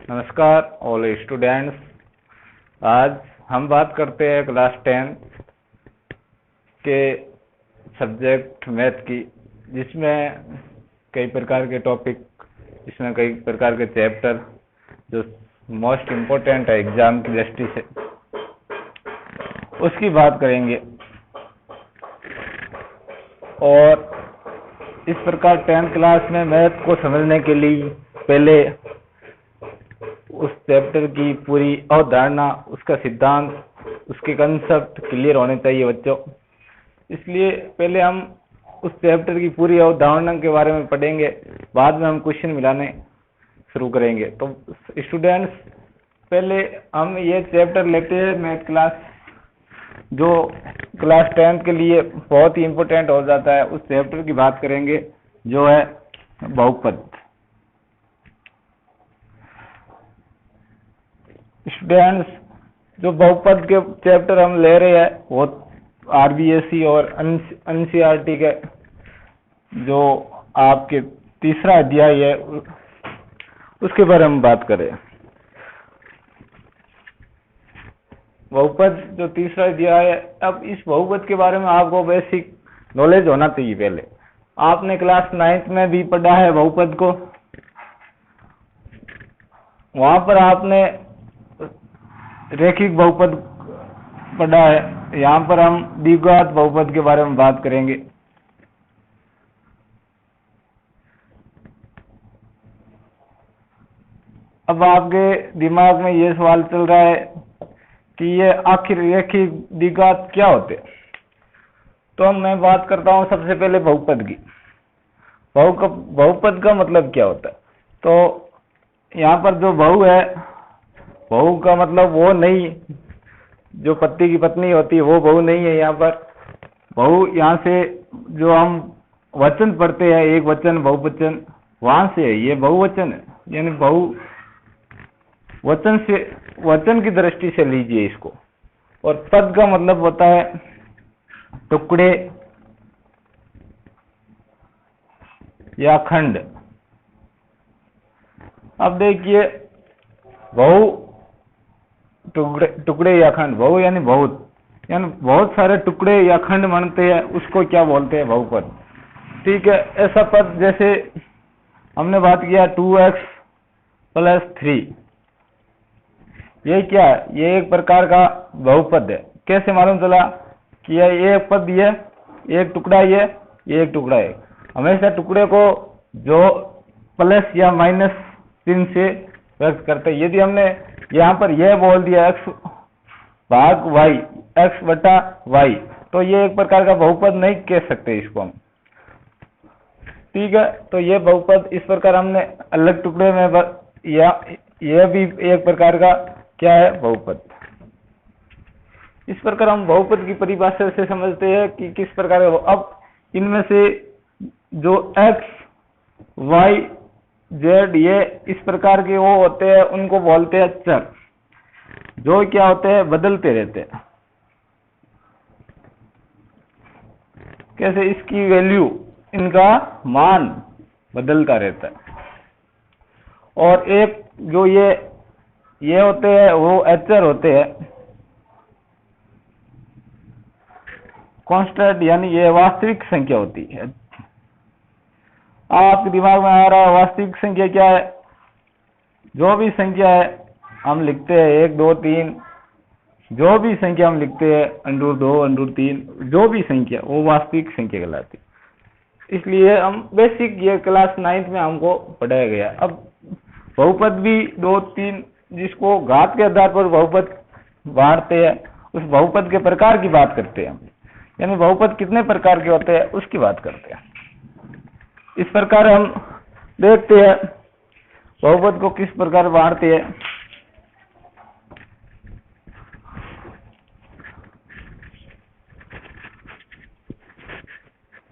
नमस्कार all students. आज हम बात करते हैं क्लास 10 के सब्जेक्ट मैथ की, जिसमें कई प्रकार के टॉपिक, जिसमें कई प्रकार के चैप्टर जो मोस्ट इम्पोर्टेंट है एग्जाम की दृष्टि से, उसकी बात करेंगे। और इस प्रकार 10th क्लास में मैथ को समझने के लिए पहले उस चैप्टर की पूरी अवधारणा, उसका सिद्धांत, उसके कंसेप्ट क्लियर होने चाहिए बच्चों। इसलिए पहले हम उस चैप्टर की पूरी अवधारणा के बारे में पढ़ेंगे, बाद में हम क्वेश्चन मिलाने शुरू करेंगे। तो स्टूडेंट्स, पहले हम ये चैप्टर लेते हैं मैथ क्लास, जो क्लास 10 के लिए बहुत ही इम्पोर्टेंट हो जाता है। उस चैप्टर की बात करेंगे जो है बहुपद। स्टूडेंट्स, जो बहुपद के चैप्टर हम ले रहे हैं वो आरबीएसई और एनसीईआरटी के जो आपके तीसरा अध्याय है उसके बारे में बात करें। बहुपद जो तीसरा अध्याय है, अब इस बहुपद के बारे में आपको बेसिक नॉलेज होना चाहिए। पहले आपने क्लास 9th में भी पढ़ा है बहुपद को, वहां पर आपने रेखिक बहुपद पढ़ा है। यहाँ पर हम द्विघात बहुपद के बारे में बात करेंगे। अब आपके दिमाग में ये सवाल चल रहा है कि ये आखिर रेखिक द्विघात क्या होते हैं। तो मैं बात करता हूँ सबसे पहले बहुपद की। बहुपद का मतलब क्या होता है। तो यहाँ पर जो बहु है, बहु का मतलब वो नहीं, जो पति की पत्नी होती है वो बहु नहीं है। यहाँ पर बहु, यहाँ से जो हम वचन पढ़ते हैं, एक वचन बहुवचन, वहां से है ये बहुवचन है। यानी बहु वचन से, वचन की दृष्टि से लीजिए इसको। और पद का मतलब होता है टुकड़े या खंड। अब देखिए, बहु टुकड़े या खंड, बहु यानी बहुत, यानी बहुत सारे टुकड़े या खंड बनते हैं, उसको क्या बोलते हैं, बहुपद। ठीक है। ऐसा पद जैसे हमने बात किया 2x + 3, ये क्या है, ये एक प्रकार का बहुपद है। कैसे मालूम चला कि ये एक पद, ये एक टुकड़ा, ये एक टुकड़ा है। हमेशा टुकड़े को जो प्लस या माइनस चिन्ह से व्यक्त करते हैं। यदि हमने यहाँ पर यह बोल दिया x भाग y, x/y, तो ये एक प्रकार का बहुपद नहीं कह सकते इसको हम। ठीक है। तो ये बहुपद इस प्रकार हमने अलग टुकड़े में या यह भी एक प्रकार का क्या है, बहुपद। इस प्रकार हम बहुपद की परिभाषा से समझते हैं कि किस प्रकार का। अब इनमें से जो x, y, z, ये इस प्रकार के वो होते हैं, उनको बोलते हैं चर, जो क्या होते हैं, बदलते रहते हैं। कैसे, इसकी वैल्यू, इनका मान बदलता रहता है। और एक जो ये होते हैं वो अचर होते हैं, कांस्टेंट, यानी ये वास्तविक संख्या होती है। आपके दिमाग में आ रहा है वास्तविक संख्या क्या है। जो भी संख्या है हम लिखते हैं 1, 2, 3, जो भी संख्या हम लिखते हैं √2, √3, जो भी संख्या वो वास्तविक संख्या कहलाती है। इसलिए हम बेसिक ये क्लास 9th में हमको पढ़ाया गया। अब बहुपद भी 2, 3, जिसको घात के आधार पर बहुपद बांटते हैं, उस बहुपद के प्रकार की बात करते हैं हम। यानी बहुपद कितने प्रकार के होते हैं उसकी बात करते हैं। इस प्रकार हम देखते हैं बहुपद को किस प्रकार बांटते हैं।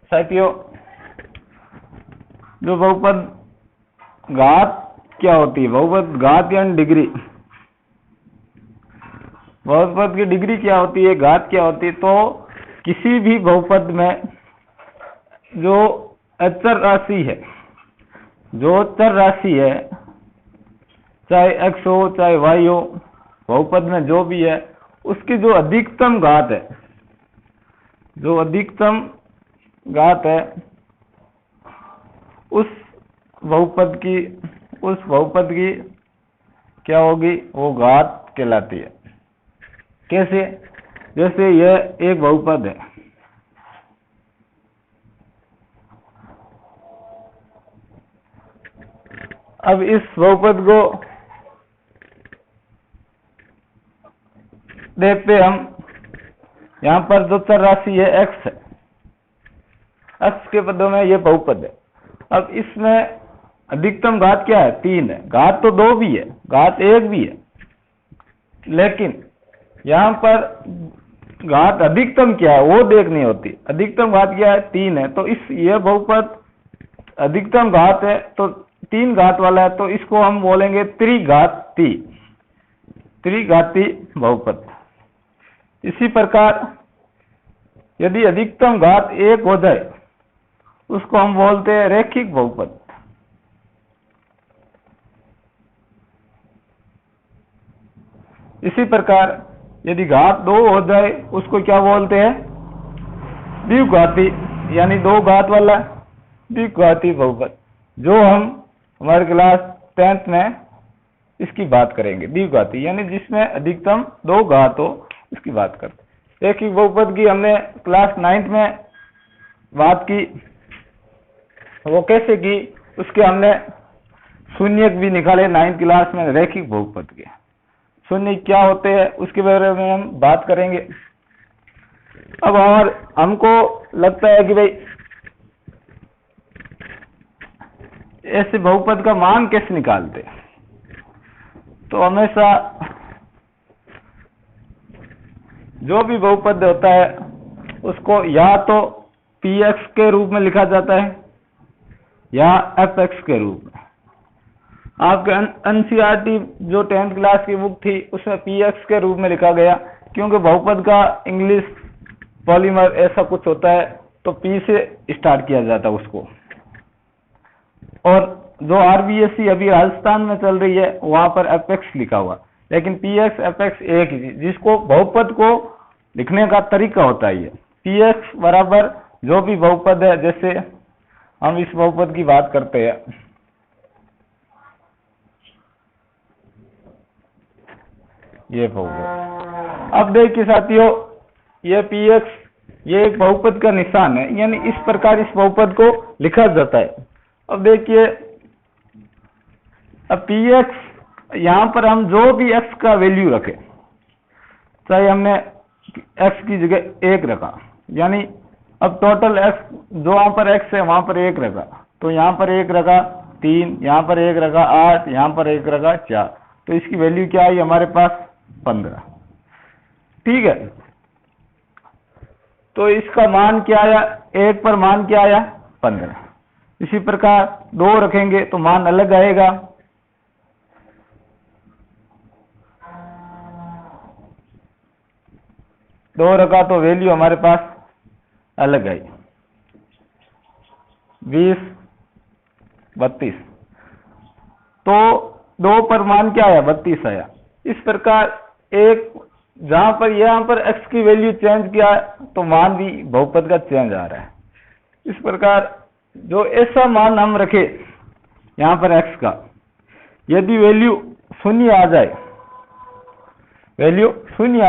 साथियों, जो बहुपद घात क्या होती है, बहुपद घात यानी डिग्री, बहुपद की डिग्री क्या होती है, घात क्या होती है। तो किसी भी बहुपद में जो अचर राशि है, जो चर राशि है, चाहे x हो चाहे y हो, बहुपद में जो भी है उसकी जो अधिकतम घात है, जो अधिकतम घात है उस बहुपद की क्या होगी, वो घात कहलाती है। कैसे? जैसे यह एक बहुपद है, अब इस बहुपद को देखते हम, यहाँ पर जो चर राशि है x है, x के पदों में ये बहुपद है। अब इसमें अधिकतम घात क्या है? 3 है। घात तो 2 भी है, घात 1 भी है, लेकिन यहाँ पर घात अधिकतम क्या है वो देखनी होती। अधिकतम घात क्या है? 3 है। तो यह बहुपद अधिकतम घात है तो 3 घात वाला है, तो इसको हम बोलेंगे त्रिघाती बहुपद। इसी प्रकार यदि अधिकतम घात 1 हो जाए उसको हम बोलते हैं रैखिक बहुपद। इसी प्रकार यदि घात 2 हो जाए उसको क्या बोलते हैं? द्विघाती, यानी 2 घात वाला द्विघाती बहुपद, जो हम हमारे क्लास 10th में इसकी बात करेंगे। द्विघाती यानी जिसमें अधिकतम 2 घात हो, इसकी बात करते हैं। रैखिक बहुपद की हमने क्लास 9th में बात की, वो कैसे की, उसके हमने शून्यक भी निकाले 9th क्लास में रैखिक बहुपद के। शून्य क्या होते हैं उसके बारे में हम बात करेंगे। अब हमको लगता है कि भाई ऐसे बहुपद का मान कैसे निकालते हैं, तो हमेशा जो भी बहुपद होता है उसको या तो px के रूप में लिखा जाता है या fx के रूप में। आपके एनसीईआरटी जो 10th क्लास की बुक थी उसमें px के रूप में लिखा गया, क्योंकि बहुपद का इंग्लिश पॉलीमर ऐसा कुछ होता है, तो p से स्टार्ट किया जाता है उसको। और जो आरबीएससी अभी राजस्थान में चल रही है वहां पर fx लिखा हुआ, लेकिन px fx एक ही, जिसको बहुपद को लिखने का तरीका होता है। ये px बराबर जो भी बहुपद है, जैसे हम इस बहुपद की बात करते हैं, ये बहुपद। अब देखिए साथियों, ये px ये एक बहुपद का निशान है, यानी इस प्रकार इस बहुपद को लिखा जाता है। अब देखिए, अब px यहाँ पर हम जो भी x का वैल्यू रखें, चाहे हमने x की जगह 1 रखा, यानी अब टोटल x जो वहां पर x है वहां पर 1 रखा, तो यहाँ पर 1 रखा 3, यहाँ पर 1 रखा 8, यहाँ पर 1 रखा 4, तो इसकी वैल्यू क्या आई हमारे पास? 15। ठीक है, तो इसका मान क्या आया? 1 पर मान क्या आया? 15। इसी प्रकार 2 रखेंगे तो मान अलग आएगा, दो रखा तो वैल्यू हमारे पास अलग आई, 20, 32, तो 2 पर मान क्या आया? 32 आया। इस प्रकार एक जहां पर यहाँ पर x की वैल्यू चेंज किया तो मान भी बहुपद का चेंज आ रहा है। इस प्रकार जो ऐसा मान हम रखे यहाँ पर x का, यदि वैल्यू शून्य आ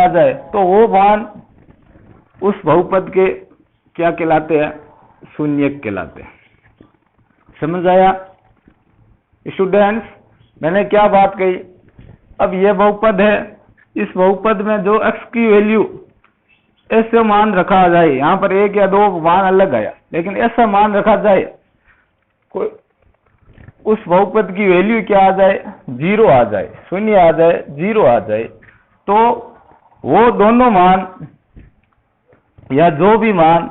जाए, तो वो मान उस बहुपद के क्या कहलाते हैं? शून्यक कहलाते हैं। समझ आया स्टूडेंट्स? मैंने क्या बात कही? अब यह बहुपद है, इस बहुपद में जो x की वैल्यू ऐसे मान रखा जाए, यहाँ पर 1 या 2 मान अलग आया, लेकिन ऐसा मान रखा जाए कोई उस बहुपद की वैल्यू क्या आ जाए? 0 आ जाए, शून्य आ जाए, 0 आ जाए, तो वो दोनों मान या जो भी मान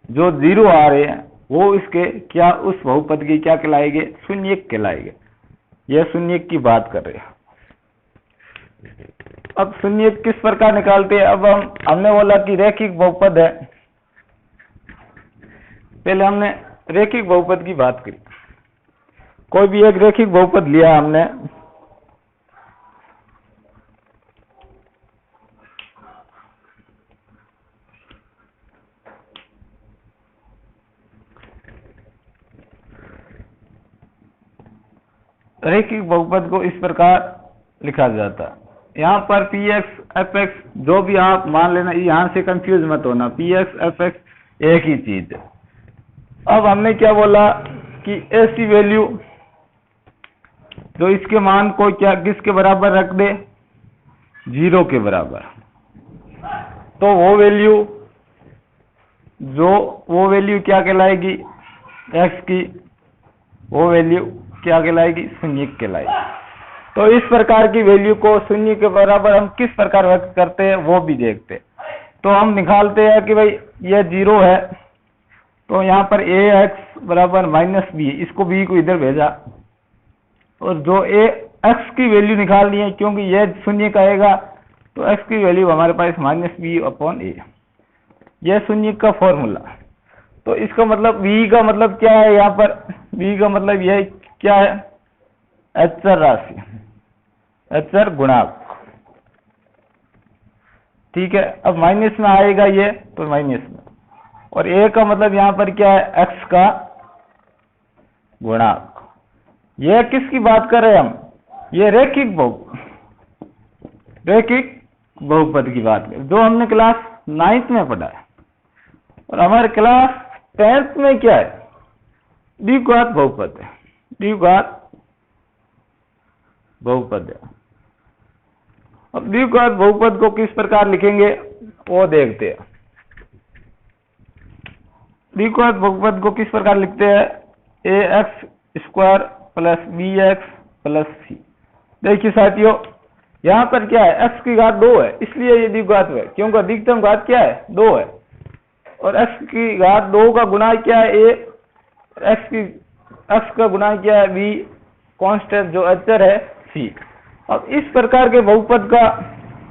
जो 0 आ रहे हैं वो इसके क्या उस बहुपद की क्या कहलाएंगे? शून्यक कहलाएंगे। यह शून्यक की बात कर रहे हैं। अब शून्यक किस प्रकार निकालते हैं? अब हमने बोला कि रैखिक बहुपद है, पहले हमने रैखिक बहुपद की बात करी। कोई भी एक रैखिक बहुपद लिया हमने, रैखिक बहुपद को इस प्रकार लिखा जाता है। यहाँ पर पी एक्स एफ एक्स जो भी आप मान लेना, यहाँ से कंफ्यूज मत होना, पी एक्स एफ एक्स एक ही चीज है। अब हमने क्या बोला कि ऐसी वैल्यू जो इसके मान को क्या किसके बराबर रख दे, 0 के बराबर, तो वो वैल्यू क्या कहलाएगी, एक्स की वो वैल्यू क्या कहलाएगी, शून्य कहलाएगी। तो इस प्रकार की वैल्यू को शून्य के बराबर हम किस प्रकार व्यक्त करते हैं वो भी देखते हैं। तो हम निकालते हैं कि भाई ये 0 है, तो यहाँ पर ए एक्स बराबर -b, इसको b को इधर भेजा, और जो ए एक्स की वैल्यू निकालनी है क्योंकि ये शून्य का आएगा, तो एक्स की वैल्यू हमारे पास -b/a, यह शून्य का फॉर्मूला। तो इसका मतलब b का मतलब क्या है, यहाँ पर b का मतलब यह क्या है, अचर राशि, अचर गुणांक, ठीक है। अब माइनस में आएगा ये, तो माइनस में, और a का मतलब यहाँ पर क्या है, x का गुणांक। यह किसकी बात कर रहे हैं हम, ये रैखिक बहुपद की बात करें, जो हमने क्लास 9th में पढ़ा है। और हमारे क्लास 10th में क्या है, द्विघात बहुपद है, द्विघात बहुपद है। अब द्विघात बहुपद को किस प्रकार लिखेंगे वो देखते हैं। द्विघात बहुपद को किस प्रकार लिखते हैं, ax² + bx + c। देखिए साथियों, यहाँ पर क्या है, x की घात 2 है, इसलिए ये द्विघात है, क्योंकि अधिकतम घात क्या है, 2 है, और x की घात 2 का गुणा क्या है, a, x का गुणा क्या है, b, कांस्टेंट जो अचर है, c। अब इस प्रकार के बहुपद का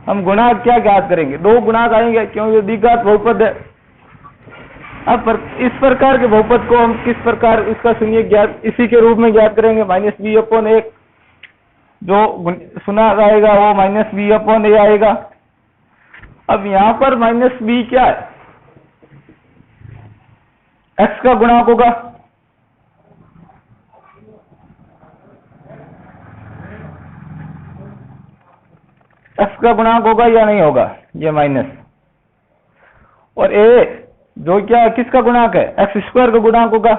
हम गुणांक क्या ज्ञात करेंगे, 2 गुणांक आएंगे क्योंकि द्विघात बहुपद है। अब इस प्रकार के बहुपद को हम किस प्रकार इसका शून्य ज्ञात इसी के रूप में ज्ञात करेंगे, -b/1, जो सुना आएगा वो -b/a आएगा। अब यहाँ पर -b क्या है, x का गुणांक होगा, x का गुणांक होगा या नहीं होगा, ये माइनस, और a जो क्या है, किसका गुणांक है, x² का गुणांक होगा।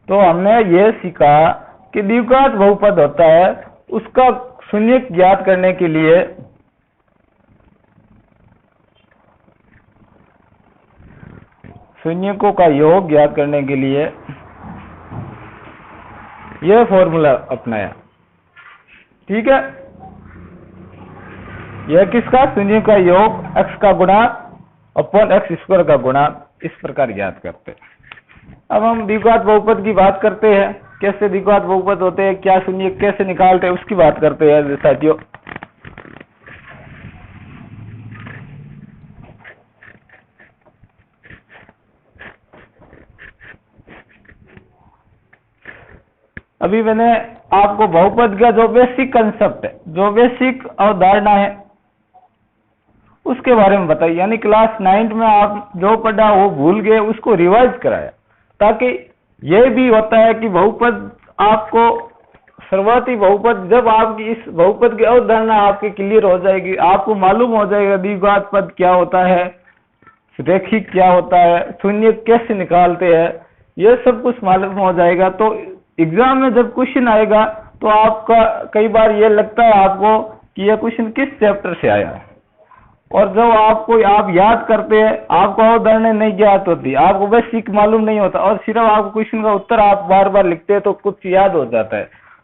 तो हमने ये सीखा कि द्विघात बहुपद होता है, उसका शून्य ज्ञात करने के लिए शून्यकों का योग ज्ञात करने के लिए यह फॉर्मूला अपनाया, ठीक है। यह किसका, शून्य का योग, x का गुणांक अपॉन x² का गुणांक, इस प्रकार ज्ञात करते हैं। अब हम द्विघात बहुपद की बात करते हैं, कैसे द्विघात बहुपद होते हैं, क्या शून्य कैसे निकालते हैं, उसकी बात करते हैं साथियों। अभी मैंने आपको बहुपद का जो बेसिक कंसेप्ट है, जो बेसिक अवधारणा है, उसके बारे में बताइए। यानी क्लास 9 में आप जो पढ़ा वो भूल गए, उसको रिवाइज कराया, ताकि यह भी होता है कि बहुपद आपको शुरुआती बहुपद, जब आपकी इस बहुपद की अवधारणा आपकी क्लियर हो जाएगी, आपको मालूम हो जाएगा द्विघात पद क्या होता है, रैखिक क्या होता है, शून्य कैसे निकालते हैं, यह सब कुछ मालूम हो जाएगा। तो एग्जाम में जब क्वेश्चन आएगा तो आपका कई बार ये लगता है आपको कि यह क्वेश्चन किस चैप्टर से आया है, और जब आप याद करते हैं, आपको अवधारणा नहीं ज्ञात होती, आपको बेसिक मालूम नहीं होता, और सिर्फ आपको क्वेश्चन का उत्तर आप बार बार लिखते हैं तो कुछ याद हो जाता है।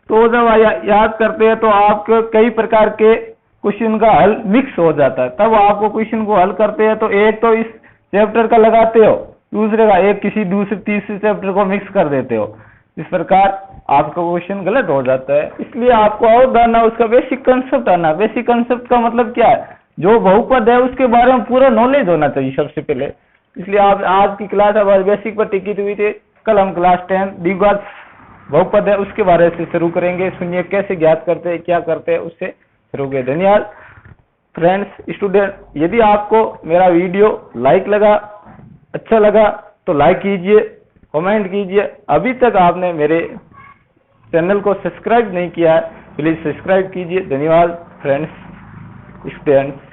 तो जब याद करते हैं तो आपके कई प्रकार के क्वेश्चन का हल मिक्स हो जाता है। तब आपको क्वेश्चन को हल करते हैं तो एक तो इस चैप्टर का लगाते हो, दूसरे का एक किसी दूसरे तीसरे चैप्टर को मिक्स कर देते हो, इस प्रकार आपका क्वेश्चन गलत हो जाता है। इसलिए आपको अवधारणा, उसका बेसिक कंसेप्ट आना। बेसिक कंसेप्ट का मतलब क्या है, जो बहुपद है उसके बारे में पूरा नॉलेज होना चाहिए सबसे पहले। इसलिए आप आज की क्लास हमारी बेसिक पर टिकी हुई थी, कल हम क्लास 10 द्विघात बहुपद है उसके बारे से शुरू करेंगे, शून्य कैसे ज्ञात करते हैं, क्या करते हैं, उससे शुरू करें। धन्यवाद फ्रेंड्स स्टूडेंट। यदि आपको मेरा वीडियो अच्छा लगा तो लाइक कीजिए, कमेंट कीजिए। अभी तक आपने मेरे चैनल को सब्सक्राइब नहीं किया है, प्लीज सब्सक्राइब कीजिए। धन्यवाद फ्रेंड्स, स्टूडेंट्स।